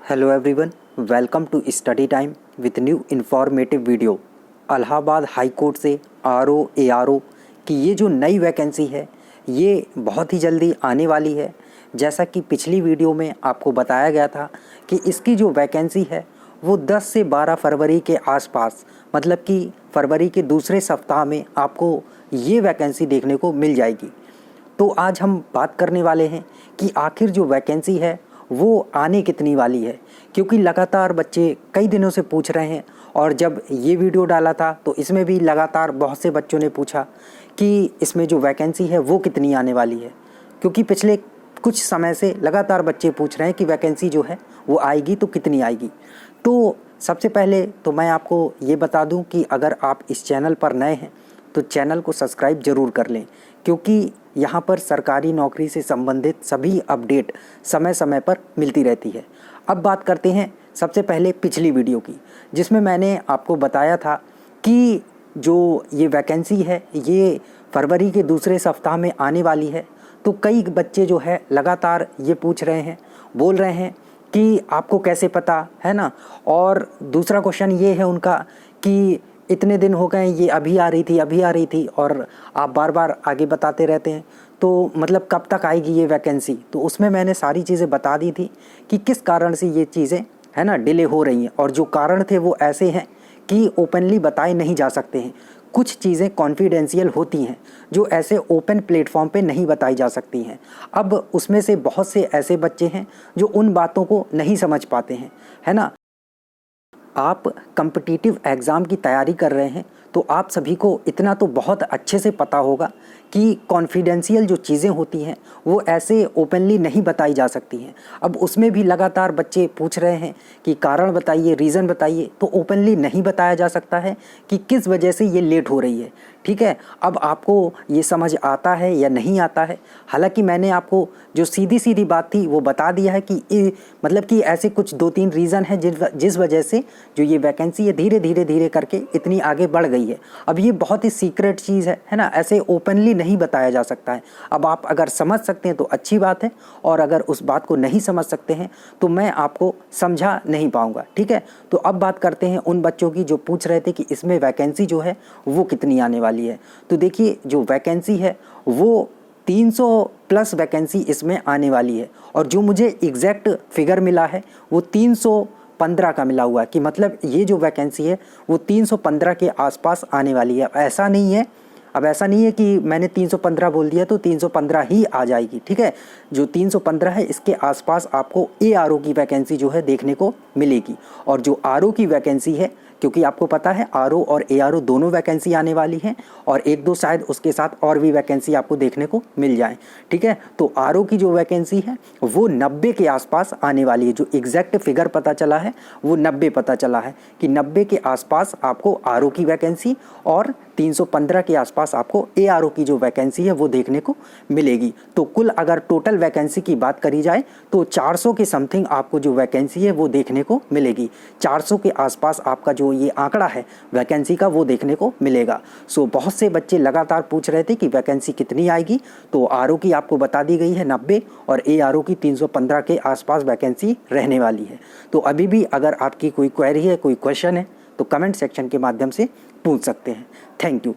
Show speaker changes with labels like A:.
A: Hello everyone, welcome to study time with new informative video. Allahabad high court से RO ARO की ये जो नई वैकेंसी है ये बहुत ही जल्दी आने वाली है। जैसा कि पिछली वीडियो में आपको बताया गया था कि इसकी जो वैकेंसी है वो 10 से 12 फरवरी के आसपास, मतलब कि फरवरी के दूसरे सप्ताह में आपको ये वैकेंसी देखने को मिल जाएगी। तो आज हम बात करने वाले हैं कि आखिर जो वैकेंसी है वो आने कितनी वाली है, क्योंकि लगातार बच्चे कई दिनों से पूछ रहे हैं। और जब ये वीडियो डाला था तो इसमें भी लगातार बहुत से बच्चों ने पूछा कि इसमें जो वैकेंसी है वो कितनी आने वाली है, क्योंकि पिछले कुछ समय से लगातार बच्चे पूछ रहे हैं कि वैकेंसी जो है वो आएगी तो कितनी आएगी। तो सबसे पहले तो मैं आपको ये बता दूं कि अगर आप इस चैनल पर नए हैं तो चैनल को सब्सक्राइब ज़रूर कर लें, क्योंकि यहाँ पर सरकारी नौकरी से संबंधित सभी अपडेट समय समय पर मिलती रहती है। अब बात करते हैं सबसे पहले पिछली वीडियो की, जिसमें मैंने आपको बताया था कि जो ये वैकेंसी है ये फरवरी के दूसरे सप्ताह में आने वाली है। तो कई बच्चे जो है लगातार ये पूछ रहे हैं, बोल रहे हैं कि आपको कैसे पता है ना। और दूसरा क्वेश्चन ये है उनका कि इतने दिन हो गए ये अभी आ रही थी और आप बार बार आगे बताते रहते हैं, तो मतलब कब तक आएगी ये वैकेंसी। तो उसमें मैंने सारी चीज़ें बता दी थी कि किस कारण से ये चीज़ें है ना डिले हो रही हैं, और जो कारण थे वो ऐसे हैं कि ओपनली बताए नहीं जा सकते हैं। कुछ चीज़ें कॉन्फिडेंशियल होती हैं जो ऐसे ओपन प्लेटफॉर्म पे नहीं बताई जा सकती हैं। अब उसमें से बहुत से ऐसे बच्चे हैं जो उन बातों को नहीं समझ पाते हैं, है ना। आप कॉम्पिटिटिव एग्ज़ाम की तैयारी कर रहे हैं तो आप सभी को इतना तो बहुत अच्छे से पता होगा कि कॉन्फिडेंशियल जो चीज़ें होती हैं वो ऐसे ओपनली नहीं बताई जा सकती हैं। अब उसमें भी लगातार बच्चे पूछ रहे हैं कि कारण बताइए, रीज़न बताइए, तो ओपनली नहीं बताया जा सकता है कि किस वजह से ये लेट हो रही है। ठीक है, अब आपको ये समझ आता है या नहीं आता है। हालांकि मैंने आपको जो सीधी सीधी बात थी वो बता दिया है कि मतलब कि ऐसे कुछ 2-3 रीज़न है जिस वजह से जो ये वैकेंसी है धीरे करके इतनी आगे बढ़ गई है। अब ये बहुत ही सीक्रेट चीज़ है ना, ऐसे ओपनली नहीं बताया जा सकता है। अब आप अगर समझ सकते हैं तो अच्छी बात है, और अगर उस बात को नहीं समझ सकते हैं तो मैं आपको समझा नहीं पाऊंगा। ठीक है, तो अब बात करते हैं उन बच्चों की जो पूछ रहे थे कि इसमें वैकेंसी जो है वो कितनी आने वाली है। तो देखिए, जो वैकेंसी है वो 300 प्लस वैकेंसी इसमें आने वाली है, और जो मुझे एग्जैक्ट फिगर मिला है वो 315 का मिला हुआ है, कि मतलब ये जो वैकेंसी है वो 315 के आसपास आने वाली है। ऐसा नहीं है कि मैंने 315 बोल दिया तो 315 ही आ जाएगी। ठीक है, जो 315 है इसके आसपास आपको एआरओ की वैकेंसी जो है देखने को मिलेगी। और जो आरओ की वैकेंसी है, क्योंकि आपको पता है आरओ और एआरओ दोनों वैकेंसी आने वाली हैं, और एक दो शायद उसके साथ और भी वैकेंसी आपको देखने को मिल जाए। ठीक है, तो आरओ की जो वैकेंसी है वो 90 के आसपास आने वाली है। जो एग्जैक्ट फिगर पता चला है वो 90 पता चला है कि 90 के आसपास आपको आरओ की वैकेंसी और 315 के आसपास आपको एआरओ की जो वैकेंसी है वो देखने को मिलेगी। तो कुल अगर टोटल वैकेंसी की बात करी जाए तो 400 के समथिंग आपको जो वैकेंसी है वो देखने को मिलेगी। 400 के आसपास आपका जो ये आंकड़ा है वैकेंसी का वो देखने को मिलेगा। सो बहुत से बच्चे लगातार पूछ रहे थे कि वैकेंसी कितनी आएगी, तो आरओ की आपको बता दी गई है 90 और एआरओ की 315 के आसपास वैकेंसी रहने वाली है। तो अभी भी अगर आपकी कोई क्वेरी है, कोई क्वेश्चन है, तो कमेंट सेक्शन के माध्यम से पूछ सकते हैं। Thank you.